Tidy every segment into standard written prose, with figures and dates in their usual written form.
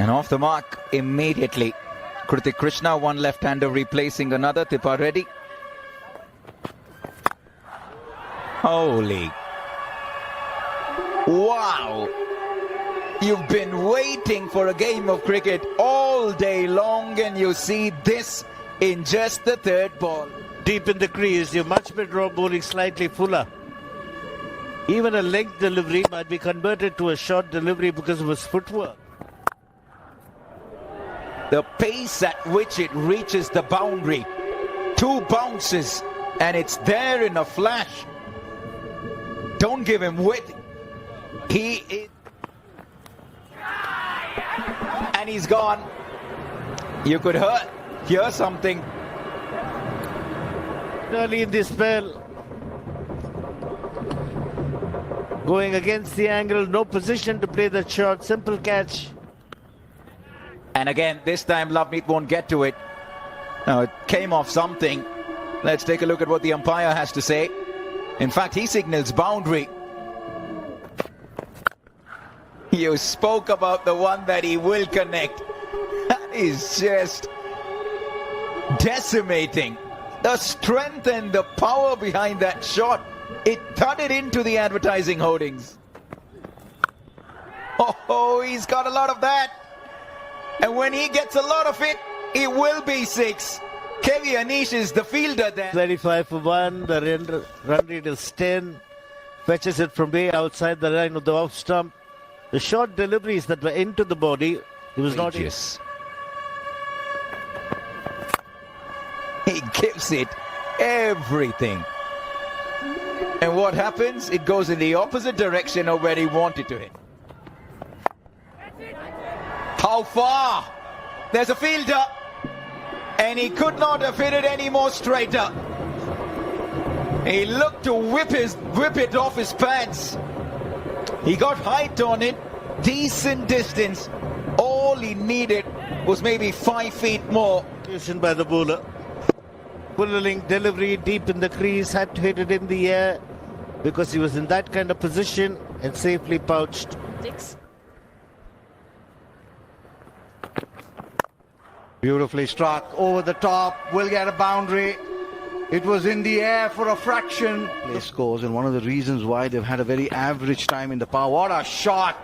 And off the mark immediately. Kritik Krishna, one left-hander replacing another. Tipa Reddy. Holy. Wow. You've been waiting for a game of cricket all day long and you see this in just the third ball. Deep in the crease, you're much better off bowling slightly fuller. Even a length delivery might be converted to a short delivery because of his footwork. The pace at which it reaches the boundary. 2 bounces and it's there in a flash. Don't give him width. He is... And he's gone. You could hear something. Early in this spell. Going against the angle, no position to play that shot, simple catch. And again, this time Lovemeet won't get to it. Now, it came off something. Let's take a look at what the umpire has to say. In fact, he signals boundary. You spoke about the one that he will connect. That is just decimating. The strength and the power behind that shot. It thudded into the advertising hoardings. Oh, he's got a lot of that. And when he gets a lot of it, it will be 6. Kevi Anish is the fielder there. 25 for 1, the run rate is 10. Fetches it from way outside the line of the off stump. The short deliveries that were into the body, he was not in. He gives it everything. And what happens? It goes in the opposite direction of where he wanted to hit. How far? There's a fielder. And he could not have hit it any more straighter. He looked to whip it off his pads. He got height on it, decent distance. All he needed was maybe 5 feet more. By the bowler. Pulling delivery deep in the crease, had to hit it in the air because he was in that kind of position and safely pouched. 6. Beautifully struck over the top, will get a boundary. It was in the air for a fraction. Play scores, and one of the reasons why they've had a very average time in the power. What a shot!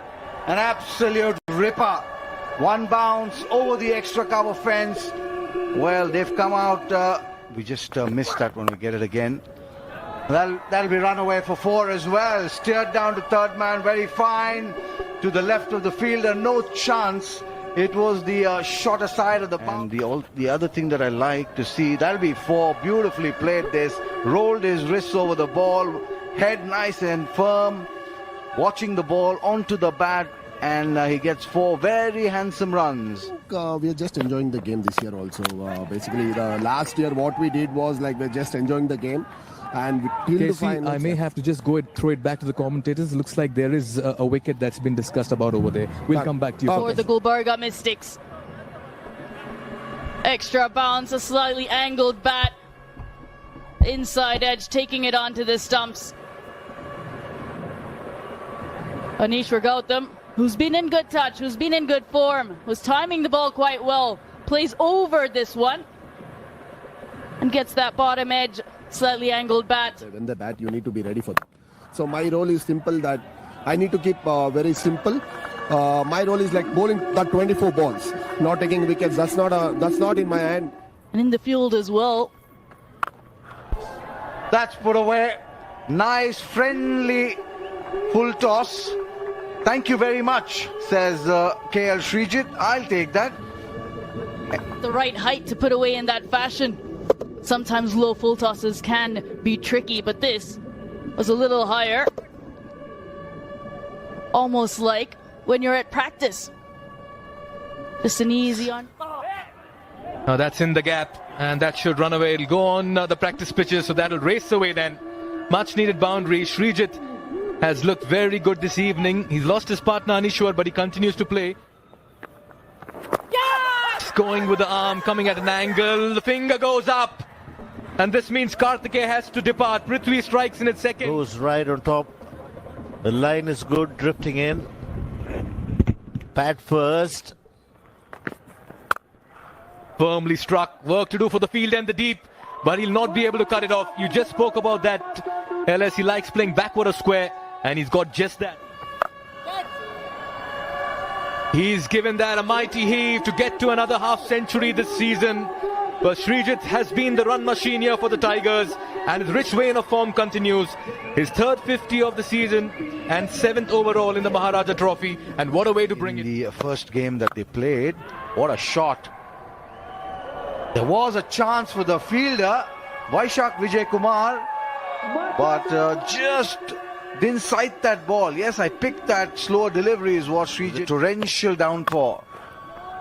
An absolute ripper. 1 bounce over the extra cover fence. Well, they've come out. We just missed that when we get it again. That'll be run away for 4 as well. Steered down to third man, very fine. To the left of the fielder, no chance. It was the shorter side of the bound. And the other thing that I like to see, that'll be 4. Beautifully played this. Rolled his wrists over the ball. Head nice and firm. Watching the ball onto the bat. And he gets 4 very handsome runs. We are just enjoying the game this year also. Basically, the last year what we did was like we're just enjoying the game. And KC, I may have to just throw it back to the commentators. Looks like there is a wicket that's been discussed about over there. We'll come back to you. For the Gulbarga Mystics. Extra bounce, a slightly angled bat. Inside edge, taking it onto the stumps. Anish Gautam, who's been in good touch, who's been in good form, was timing the ball quite well, plays over this one and gets that bottom edge, slightly angled bat. When the bat, you need to be ready for that. So my role is simple, that I need to keep very simple. My role is like bowling that 24 balls, not taking wickets. That's not in my hand. And in the field as well. That's put away. Nice, friendly, full toss. Thank you very much, says KL Srijit. I'll take that. The right height to put away in that fashion. Sometimes low full tosses can be tricky, but this was a little higher. Almost like when you're at practice. Just an easy on. Now that's in the gap, and that should run away. It'll go on the practice pitches, so that'll race away then. Much needed boundary. Srijit has looked very good this evening. He's lost his partner Anishwar, but he continues to play. Yes! Going with the arm, coming at an angle. The finger goes up. And this means Karthikeya has to depart. Prithvi strikes in its second. Goes right on top. The line is good, drifting in. Pad first. Firmly struck. Work to do for the field and the deep, but he'll not be able to cut it off. You just spoke about that, LS. He likes playing backward of square, and he's got just that. He's given that a mighty heave to get to another half century this season. But Srijit has been the run machine here for the Tigers, and his rich vein of form continues. His third 50 of the season and 7th overall in the Maharaja Trophy. And what a way to bring it. The first game that they played, what a shot. There was a chance for the fielder, Vaishak Vijay Kumar, but just didn't sight that ball. Yes, I picked that slower delivery is what Srijit. Torrential downpour.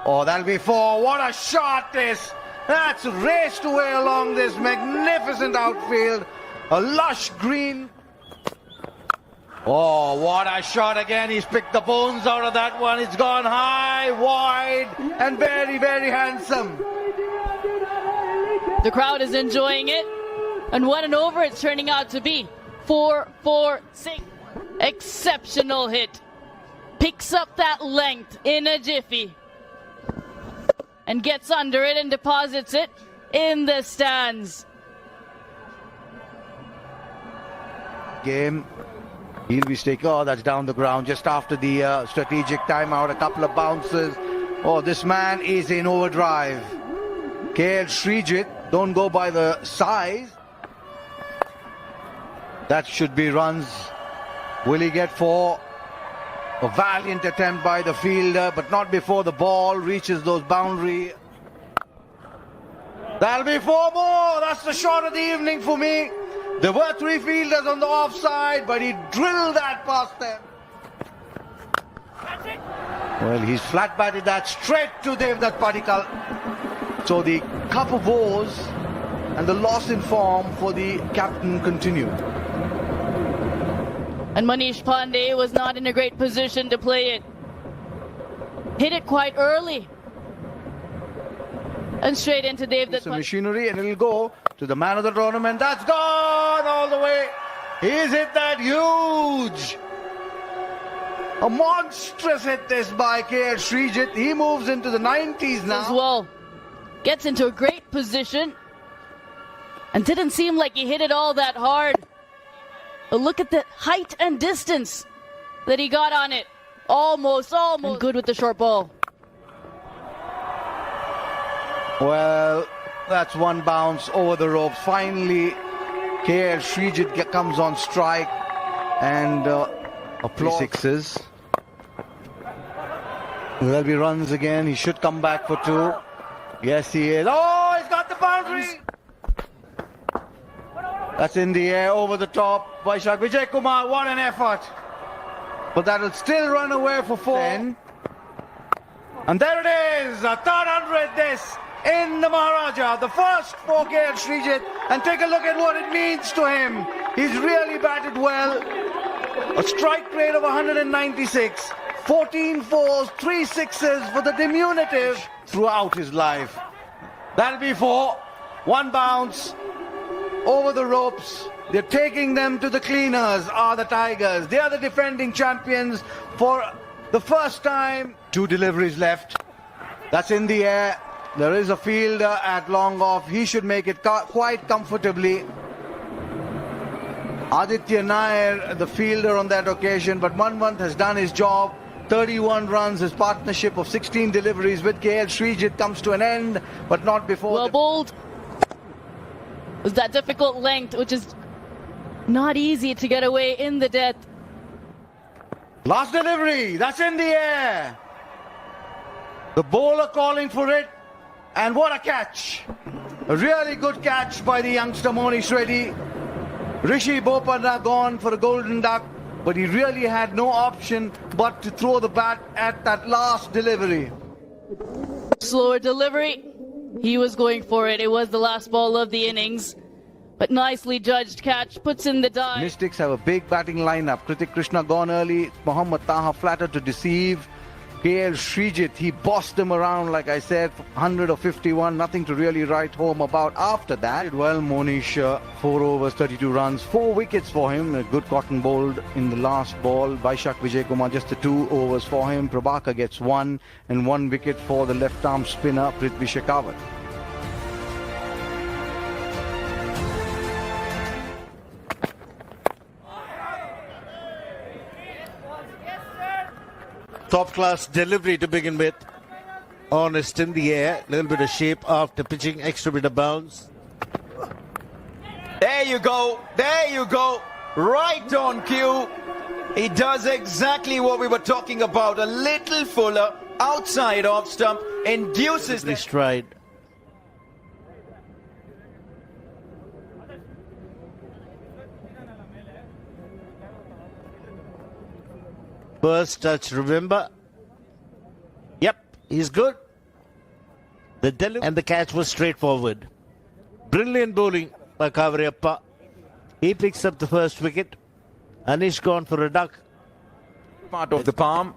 Oh, that'll be 4. What a shot this! That's raced away along this magnificent outfield. A lush green. Oh, what a shot again. He's picked the bones out of that one. It's gone high, wide, and very, very handsome. The crowd is enjoying it. And what an over it's turning out to be. 4-4-6. Exceptional hit. Picks up that length in a jiffy. And gets under it and deposits it in the stands. Game. He'll be taking. Oh, that's down the ground just after the strategic timeout. A couple of bounces. Oh, this man is in overdrive. KL Srijit, don't go by the size. That should be runs. Will he get 4? A valiant attempt by the fielder, but not before the ball reaches those boundary. That'll be 4 more. That's the shot of the evening for me. There were 3 fielders on the offside, but he drilled that past them. Well, he's flat batted that straight to Devdutt Padikkal. So the cup of woes and the loss in form for the captain continue. And Manish Pandey was not in a great position to play it. Hit it quite early. And straight into Devdutt Some machinery, and it'll go to the man of the tournament. That's gone all the way. He's hit that huge. A monstrous hit this by KL Srijit. He moves into the 90s now. as well. Gets into a great position. And didn't seem like he hit it all that hard. But look at the height and distance that he got on it. Almost. And good with the short ball. Well, that's one bounce over the ropes. Finally, KL Srijit comes on strike and applause. 6s. There'll be runs again. He should come back for 2. Yes, he is. Oh, he's got the boundary. That's in the air, over the top. Vaishak Vijay Kumar, what an effort. But that'll still run away for 4. And there it is, a 300 this in the Maharaja. The first for KL Srijit. And take a look at what it means to him. He's really batted well. A strike rate of 196. 14 4s, 3 6s for the diminutive throughout his life. That'll be 4. 1 bounce. Over the ropes. They're taking them to the cleaners, are the Tigers. They are the defending champions for the first time. 2 deliveries left. That's in the air. There is a fielder at long off. He should make it quite comfortably. Aditya Nair, the fielder on that occasion, but Manwant has done his job. 31 runs. His partnership of 16 deliveries with KL Srijit comes to an end, but not before. Well bowled. Was that difficult length, which is not easy to get away in the death. Last delivery, that's in the air. The bowler calling for it, and what a catch. A really good catch by the youngster Monish Reddy. Rishi Bopanna gone for a golden duck, but he really had no option but to throw the bat at that last delivery. Slower delivery. He was going for it. It was the last ball of the innings. But nicely judged catch. Puts in the dive. Mystics have a big batting lineup. Kritik Krishna gone early. Mohammad Taha flattered to deceive. KL Srijit, he bossed him around, like I said, 100 or 51, nothing to really write home about after that. Well, Monish, 4 overs, 32 runs, 4 wickets for him. A good cotton bowled in the last ball. Vaishak Vijay Kumar, just the 2 overs for him. Prabhakar gets 1 and 1 wicket for the left-arm spinner, Prithvi Shekhawat. Top class delivery to begin with. Honest in the air. Little bit of shape after pitching. Extra bit of bounce. There you go. There you go. Right on cue. He does exactly what we were talking about. A little fuller outside off stump induces The stride. First touch, remember? Yep, he's good. The delivery and the catch was straightforward. Brilliant bowling by Kavariappa. He picks up the first wicket. Anish gone for a duck. part of the palm.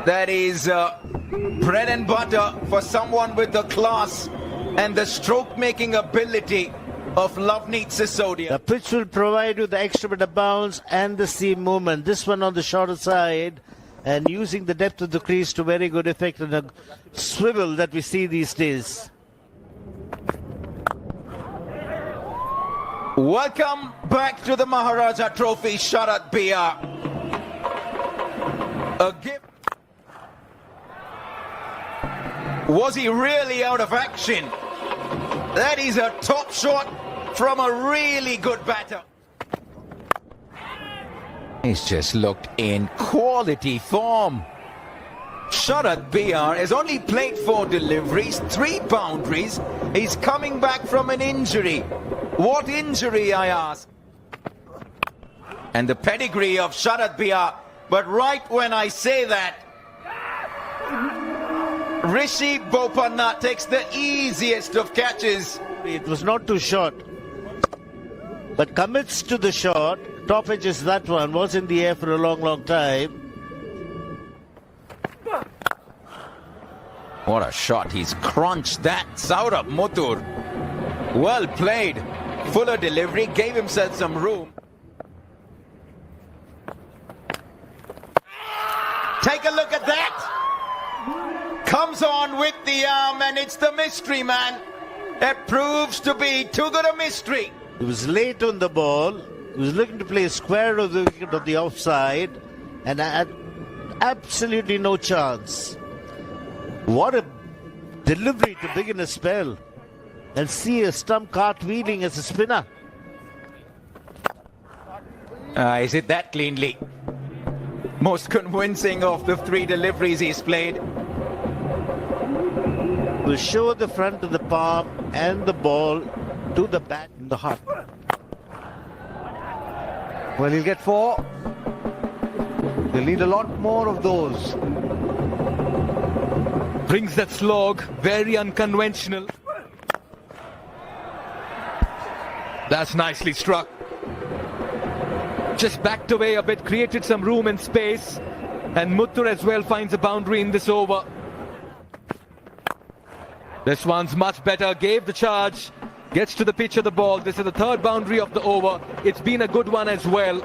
That is bread and butter for someone with the class and the stroke-making ability of Loveneet Sisodia. The pitch will provide you the extra bit of bounce and the seam movement. This one on the shorter side and using the depth of the crease to very good effect and a swivel that we see these days. Welcome back to the Maharaja Trophy, Sharad Bia. A gift. Was he really out of action? That is a top shot from a really good batter. He's just looked in quality form. Sharad Bihar has only played 4 deliveries, 3 boundaries. He's coming back from an injury. What injury, I ask? And the pedigree of Sharad Bihar. But right when I say that, Rishi Bopanna takes the easiest of catches. It was not too short, but commits to the shot. Top edge is that one, was in the air for a long, long time. What a shot, he's crunched that. Saurabh Muthur. Well played. Fuller delivery, gave himself some room. Take a look at that. Comes on with the arm and it's the mystery man. It proves to be too good a mystery. He was late on the ball. He was looking to play square of the wicket of the offside and had absolutely no chance. What a delivery to begin a spell. And see a stump cartwheeling as a spinner. Is it that cleanly? Most convincing of the 3 deliveries he's played. Will show the front of the palm and the ball to the bat in the heart. Well, he'll get 4. They'll need a lot more of those. Brings that slog, very unconventional. That's nicely struck. Just backed away a bit, created some room and space. And Muthur as well finds a boundary in this over. This one's much better, gave the charge, gets to the pitch of the ball. This is the 3rd boundary of the over. It's been a good one as well.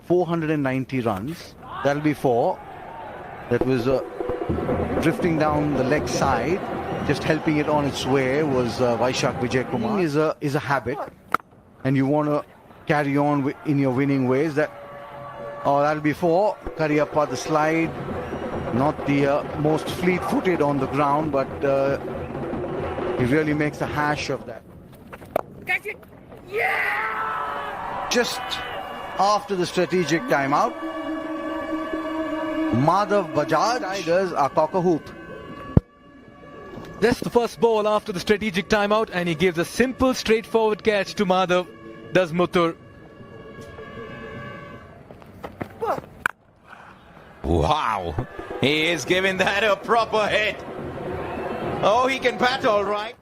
490 runs. That'll be 4. That was drifting down the leg side. Just helping it on its way was Vaishak Vijay Kumar. Is a habit, and you want to carry on in your winning ways. That'll be 4. Kariappa, the slide, not the most fleet-footed on the ground, but he really makes a hash of that. Catch it! Yeah! Just after the strategic timeout, Madhav Bajaj Tigers are cock a hoop. That's the first ball after the strategic timeout, and he gives a simple, straightforward catch to Madhav. Does Muthur. Wow, he is giving that a proper hit. Oh, he can bat all right.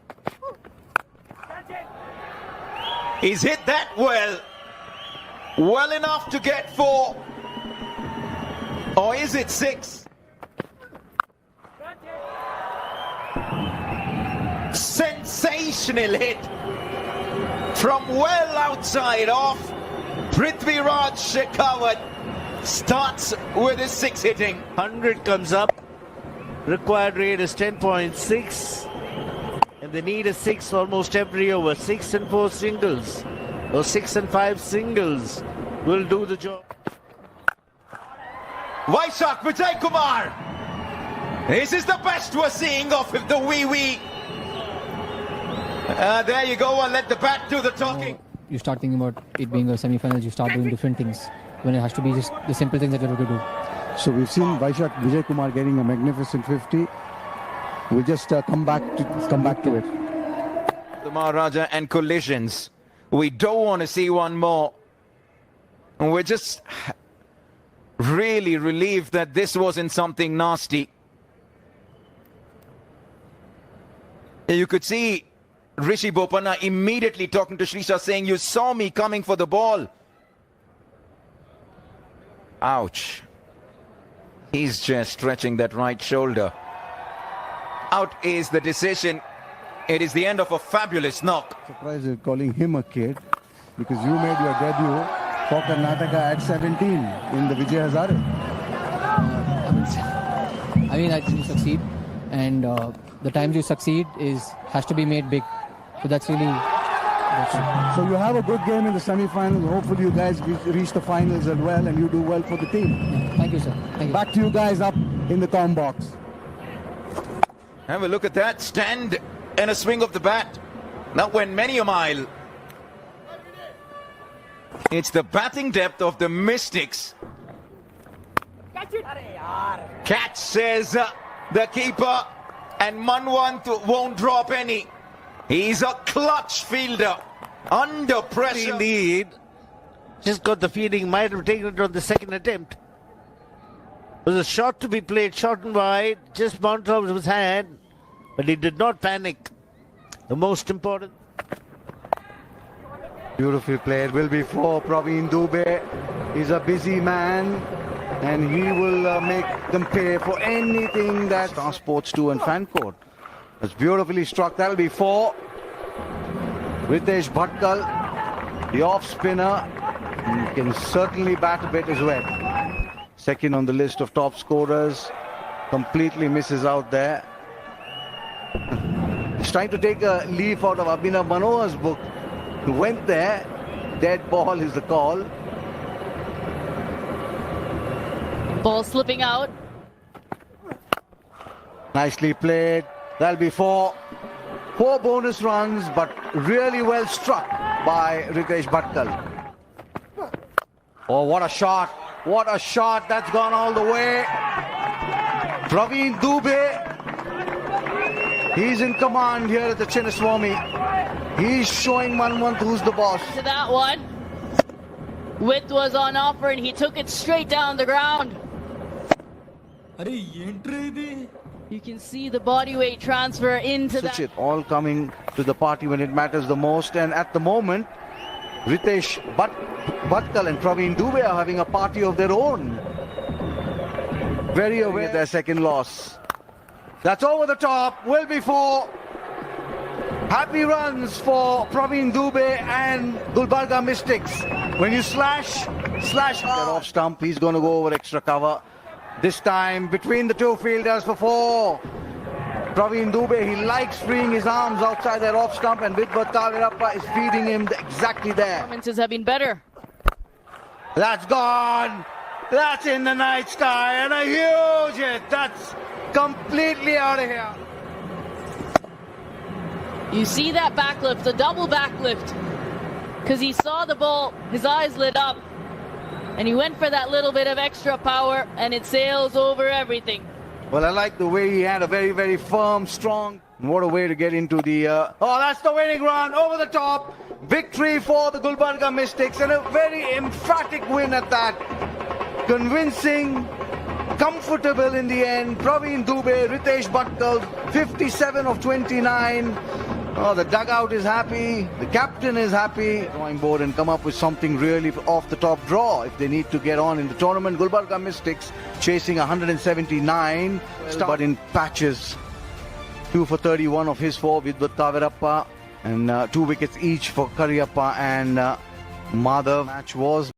He's hit that well enough to get 4. Or is it 6? Sensational hit from well outside off. Prithviraj Shekhawat starts with his 6 hitting. 100 comes up. Required rate is 10.6. And they need a 6 almost every over. 6 and 4 singles. Or 6 and 5 singles will do the job. Vaishak Vijay Kumar. This is the best we're seeing of the wee. There you go, and let the bat do the talking. You start thinking about it being a semi-finals, you start doing different things when it has to be just the simple things that you're going to do. So we've seen Vaishak Vijay Kumar getting a magnificent 50. We just come back to it. The Maharaja and collisions. We don't want to see one more. And we're just really relieved that this wasn't something nasty. You could see Rishi Bopanna immediately talking to Shrisha saying, you saw me coming for the ball. Ouch. He's just stretching that right shoulder. Out is the decision. It is the end of a fabulous knock. Surprised you're calling him a kid because you made your debut for Karnataka at 17 in the Vijay Hazare. I mean, I think you succeed, and the times you succeed has to be made big. So that's really. So you have a good game in the semi-finals. Hopefully you guys reach the finals as well and you do well for the team. Yeah, thank you, sir. Thank you. Back to you guys up in the com box. Have a look at that. Stand and a swing of the bat. That went many a mile. It's the batting depth of the Mystics. Catch, says the keeper, and Manwant won't drop any. He's a clutch fielder under pressure. Lead. Just got the feeling might have taken it on the second attempt. It was a shot to be played, short and wide, just bounced off his hand, but he did not panic. The most important. Beautifully played. Will be for Praveen Dubey. He's a busy man and he will make them pay for anything that Star Sports 2 and Fan Court. That's beautifully struck. That'll be 4. Ritesh Bhatkal, the off spinner, can certainly bat a bit as well. Second on the list of top scorers. Completely misses out there. He's trying to take a leaf out of Abhinav Manohar's book. He went there. Dead ball is the call. Ball slipping out. Nicely played. That'll be 4. 4 bonus runs, but really well struck by Ritesh Bhatkal. Oh, what a shot. What a shot. That's gone all the way. Praveen Dubey. He's in command here at the Chinnaswamy. He's showing Manwant who's the boss. To that one. Width was on offer and he took it straight down the ground. You can see the body weight transfer into that. It all coming to the party when it matters the most. And at the moment, Ritesh Bhatkal and Praveen Dubey are having a party of their own. Very aware of their second loss. That's over the top. Will be 4. Happy runs for Praveen Dubey and Gulbarga Mystics. When you slash hard. Off stump, he's going to go over extra cover. This time between the two fielders for 4. Praveen Dubey, he likes freeing his arms outside that off stump, and Vidvat Kavirappa is feeding him exactly there. Performances have been better. That's gone. That's in the night sky, and a huge hit. That's completely out of here. You see that backlift, the double backlift. Because he saw the ball, his eyes lit up. And he went for that little bit of extra power, and it sails over everything. Well, I like the way he had a very, very firm, strong. And what a way to get into the... Oh, that's the winning run over the top. Victory for the Gulbarga Mystics, and a very emphatic win at that. Convincing, comfortable in the end. Praveen Dubey, Ritesh Bhatkal, 57 of 29. Oh, the dugout is happy, the captain is happy. Drawing board and come up with something really off the top draw if they need to get on in the tournament. Gulbarga Mystics chasing 179, but in patches. 2 for 31 of his 4 with Kavirappa, and 2 wickets each for Kariyappa and Madhav. Match was